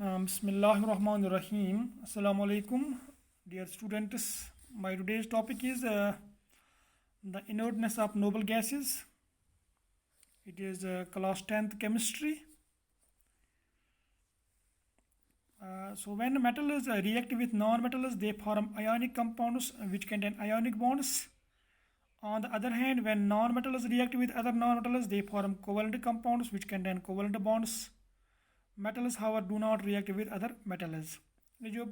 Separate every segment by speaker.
Speaker 1: Bismillahirrahmanirrahim. Assalamu alaikum, dear students. My today's topic is the inertness of noble gases. It is class 10th chemistry. So when metals react with non-metals, they form ionic compounds which contain ionic bonds. On the other hand, when non-metals react with other non-metals, they form covalent compounds which contain covalent bonds. Metals however do not react with other metals. ये जो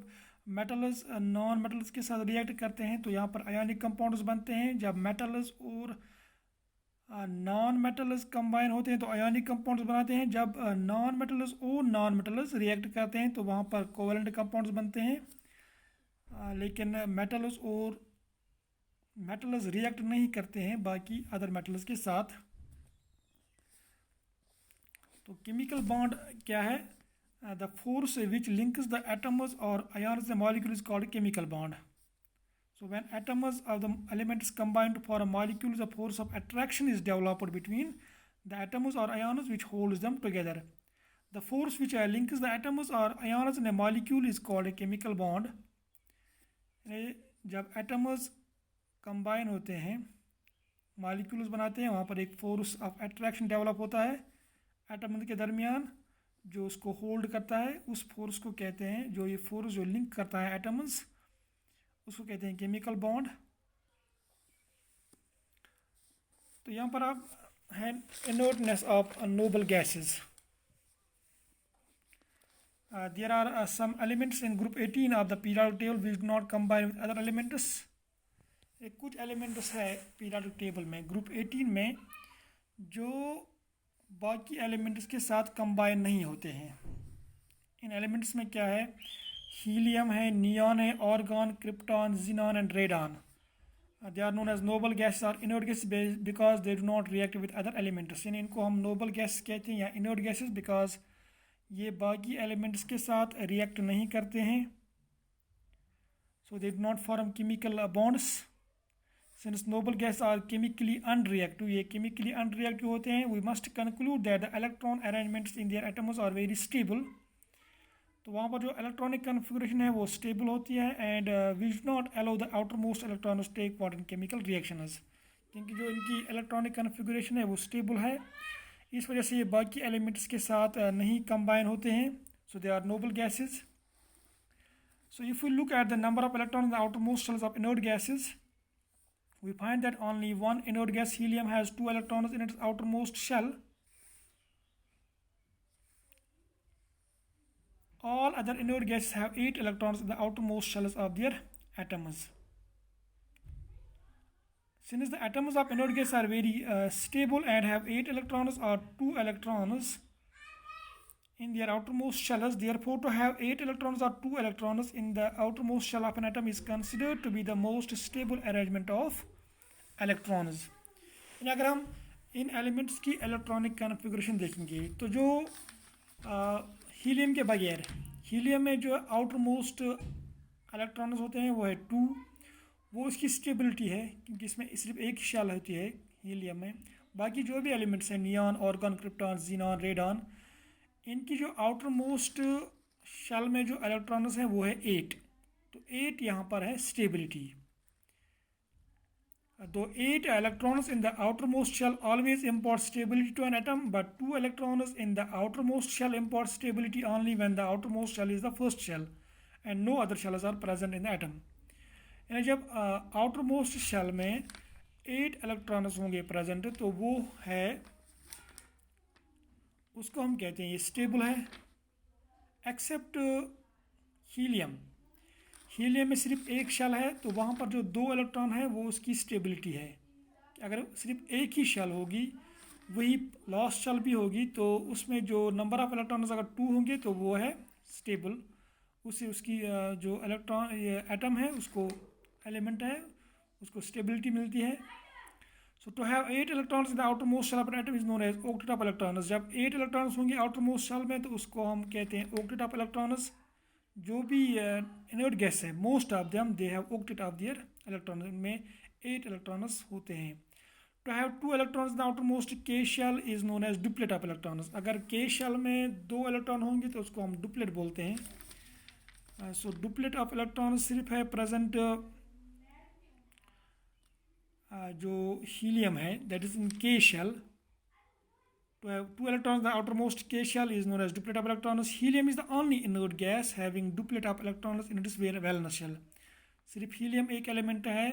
Speaker 1: metals non metals के साथ react करते हैं तो यहाँ पर ionic compounds बनते हैं। जब मेटल्स और नॉन मेटल्स कंबाइन होते हैं तो आयोनिक कंपाउंड्स बनाते हैं। जब नॉन मेटल्स और नॉन मेटल्स रिएक्ट करते हैं तो वहाँ पर कोवेलेंट कंपाउंड्स बनते हैं। लेकिन मेटल्स रिएक्ट नहीं करते हैं बाकी अदर मेटल्स के साथ। तो केमिकल बॉन्ड क्या है? The force which links the atoms और ions the molecule is called chemical bond. So when atoms of the elements combine to form molecules, a force of attraction is developed between the atoms or ions which holds them together. The force which links the atoms or ions in a molecule is called a chemical bond. जब atoms combine होते हैं, molecules बनाते हैं, वहाँ पर एक force of attraction develop होता है एटम के दरमियान जो उसको होल्ड करता है। उस फोर्स को कहते हैं, जो ये फोर्स जो लिंक करता है एटम्स, उसको कहते हैं केमिकल बॉन्ड। तो यहाँ पर आप है inertness of noble gases. There are some elements in group 18 of the periodic table which do not combine with other elements. कुछ एलिमेंट्स है पीरियोडिक टेबल में ग्रुप 18 में जो बाकी एलिमेंट्स के साथ कंबाइन नहीं होते हैं। इन एलिमेंट्स में क्या है? हीलियम है, नियॉन है, argon, krypton, xenon and radon. They are known as noble gases और inert gases because they do not react with other elements. इनको हम नोबल गैस कहते हैं या इनर्ट गैसेस बिकॉज ये बाकी एलिमेंट्स के साथ रिएक्ट नहीं करते हैं। So they do not form chemical bonds. Since noble gases are chemically unreactive, ये chemically unreactive होते हैं, we must conclude that the electron arrangements in their atoms are very stable. तो वहाँ पर जो electronic configuration है वो stable होती है and we do not allow the outermost electrons to take part in chemical reactions. क्योंकि जो इनकी electronic configuration है वो stable है, इस वजह से ये बाकी elements के साथ नहीं combine होते हैं। So they are noble gases. So if we look at the number of electrons in the outermost shells of inert gases, we find that only one inert gas, helium, has 2 electrons in its outermost shell. All other inert gases have 8 electrons in the outermost shells of their atoms. Since the atoms of inert gas are very stable and have 8 electrons or 2 electrons in their outermost shells, therefore to have 8 electrons or 2 electrons in the outermost shell of an atom is considered to be the most stable arrangement of electrons. अगर हम इन elements की electronic configuration देखेंगे तो जो helium के बगैर, helium में जो आउटर मोस्ट इलेक्ट्रॉन्स होते हैं वो है 2, वो इसकी स्टेबिलिटी है क्योंकि इसमें सिर्फ एक शेल होती है हीलियम में। बाकी जो भी एलिमेंट्स हैं neon, organ, krypton, xenon, radon, इनकी जो आउटर मोस्ट शेल में जो इलेक्ट्रॉन्स हैं वो है 8। तो 8 यहाँ पर है स्टेबिलिटी। तो 8 electrons in the outermost shell always impart stability to an atom, but 2 electrons in the outermost shell impart stability only when the outermost shell is the first shell and no other shells are present in the atom. यानी जब outermost shell में 8 electrons होंगे present तो वो है, उसको हम कहते हैं ये stable है। एक्सेप्ट हीलियम में सिर्फ एक शेल है तो वहाँ पर जो 2 इलेक्ट्रॉन है वो उसकी स्टेबिलिटी है। अगर सिर्फ एक ही शेल होगी, वही लास्ट शेल भी होगी, तो उसमें जो नंबर ऑफ इलेक्ट्रॉन्स अगर 2 होंगे तो वो है स्टेबल। उससे उसकी जो इलेक्ट्रॉन एटम है उसको एलिमेंट है उसको स्टेबिलिटी मिलती है। So to have 8 electrons in the outer most shell of an atom is known as octet of electrons. जब 8 इलेक्ट्रॉन्स होंगे आउटर मोस्ट शेल में तो उसको हम कहते हैं ऑक्टेट ऑफ इलेक्ट्रॉन्स। जो भी इनर्ट गैस है most of them they have octet of their electrons, इनमें 8 इलेक्ट्रॉन्स होते हैं। To have two electrons the outermost K shell is known as duplet of electrons. अगर के शेल में 2 electron होंगे तो उसको हम डुप्लेट बोलते हैं। सो डुप्लेट ऑफ इलेक्ट्रॉन्स सिर्फ है प्रेजेंट जो हीलियम है, दैट इज इन के shell. To have 2 electrons, the outermost K shell is known as duplet of electrons. Helium is the only inert gas having duplet of electrons in its valence shell. सिर्फ helium एक element है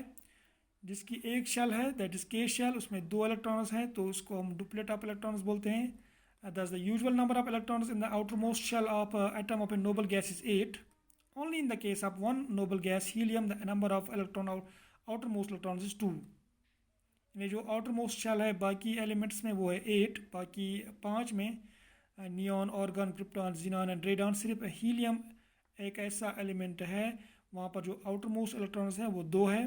Speaker 1: जिसकी एक shell है, that is K shell, उसमें 2 electrons हैं तो उसको हम डुप्लेट ऑफ इलेक्ट्रॉन्स बोलते हैं। Thus the usual number of electrons in the outermost shell of atom of a noble gas is 8. Only in the case of one noble gas helium the number of outermost electrons is 2. ये जो outer most shell है बाकी elements में वो है 8, बाकी 5 में neon, organ, krypton, xenon and radon. सिर्फ हीलियम एक ऐसा एलिमेंट है वहाँ पर जो आउटर मोस्ट इलेक्ट्रॉन्स हैं वो 2 है।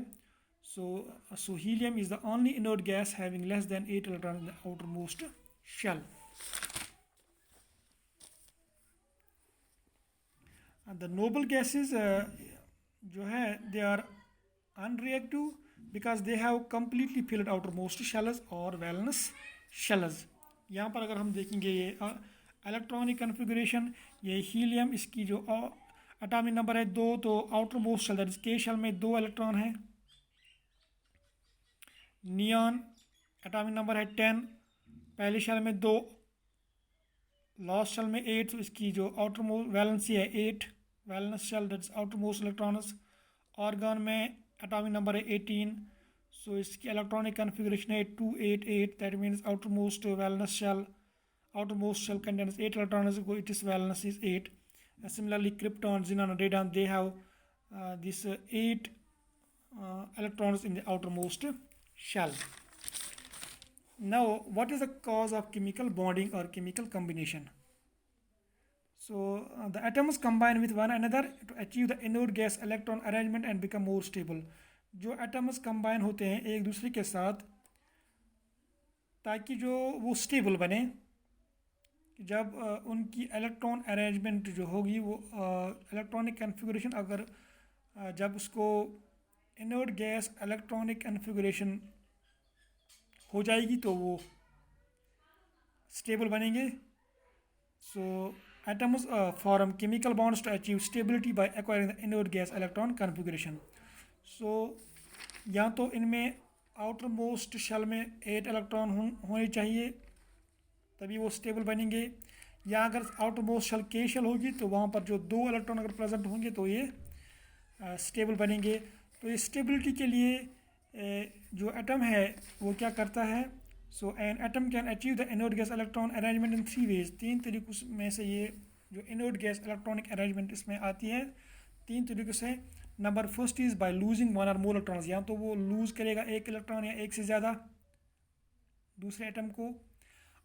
Speaker 1: So helium is the only inert gas having less than 8 electron in the outer most shell. The noble gases जो है they are unreactive because they have completely filled outermost shells or valence shells। यहाँ पर अगर हम देखेंगे ये electronic configuration, ये helium, इसकी जो एटॉमिक नंबर है 2, तो outer most shell that is K shell में 2 इलेक्ट्रॉन है। नियॉन एटॉमिक नंबर है 10, पहले शेल में 2, लास्ट शेल में 8, तो इसकी जो आउटर मोस्ट वैलेंसी है 8, valence shell that is outermost electrons. Argon में एटॉमिक नंबर है 18, सो इसकी इलेक्ट्रॉनिक कन्फिगरेशन है 288, that means outermost valence shell, outer most shell contains 8 electrons, it is valence is 8। Similarly krypton, xenon, radon, they have this 8 electrons in the outermost shell. Now what is the cause of chemical bonding or chemical combination? So the atoms combine with one another to achieve the inert gas electron arrangement and become more stable। जो atoms combine होते हैं एक दूसरे के साथ ताकि जो वो स्टेबल बने, जब उनकी इलेक्ट्रॉन अरेंजमेंट जो होगी वो इलेक्ट्रॉनिक कन्फिगरेशन, अगर जब उसको इनर्ट गैस इलेक्ट्रॉनिक कन्फिगरेशन हो जाएगी तो वो स्टेबल बनेंगे। सो atoms form chemical bonds to achieve stability by acquiring the inert gas electron configuration। so या तो इनमें आउटर मोस्ट शेल में 8 इलेक्ट्रॉन होने चाहिए तभी वो स्टेबल बनेंगे, या अगर आउटर मोस्ट शेल के शेल होगी तो वहाँ पर जो 2 इलेक्ट्रॉन अगर प्रेजेंट होंगे तो ये स्टेबल बनेंगे। तो ये स्टेबिलिटी के लिए जो एटम है वो क्या करता है, so an atom can achieve the inert gas electron arrangement in 3 ways. 3 तरीक़ों में से ये जो इनर्ट गैस इलेक्ट्रॉनिक अरेंजमेंट इसमें आती है 3 तरीक़ों से। Number first is by losing 1 और मोर इलेक्ट्रॉन्स, या तो वो लूज़ करेगा 1 इलेक्ट्रॉन या 1 से ज़्यादा दूसरे एटम को,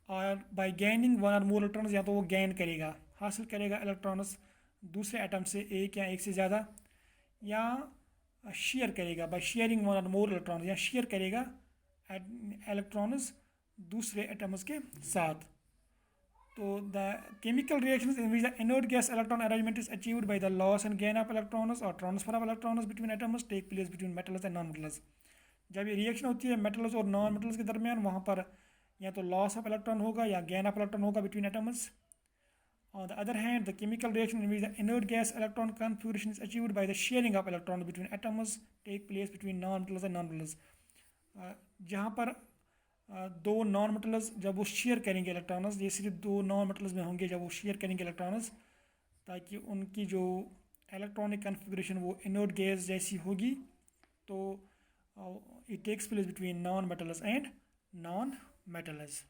Speaker 1: और बाय गेनिंग 1 और मोर इलेक्ट्रॉन्स, या तो वो गेन करेगा, हासिल करेगा इलेक्ट्रॉन्स दूसरे एटम से 1 या 1 से ज़्यादा, या शेयर करेगा बाय शेयरिंग 1 और मोर इलेक्ट्रॉन्स, या शेयर करेगा इलेक्ट्रॉन्स दूसरे एटम्स के साथ। तो the chemical reactions in which the inert gas electron arrangement is achieved by the loss and gain of electrons और transfer of electrons between atoms take place between metals and non metals. जब ये reaction होती है metals और non metals के दरमियान, वहाँ पर या तो लॉस ऑफ इलेक्ट्रॉन होगा या गेन ऑफ इलेक्ट्रॉन होगा between atoms. On the other hand, the chemical reaction in which the inert gas electron configuration is achieved by the sharing of electrons between atoms take place between non-metals and non-metals। जहाँ पर 2 non metals जब वो share करेंगे electrons, ये सिर्फ 2 non metals में होंगे जब वो शेयर करेंगे इलेक्ट्रॉन्स, ताकि उनकी जो इलेक्ट्रॉनिक कन्फिगरेशन वो इनर्ट गैस जैसी होगी, तो it takes place between non metals and non metals.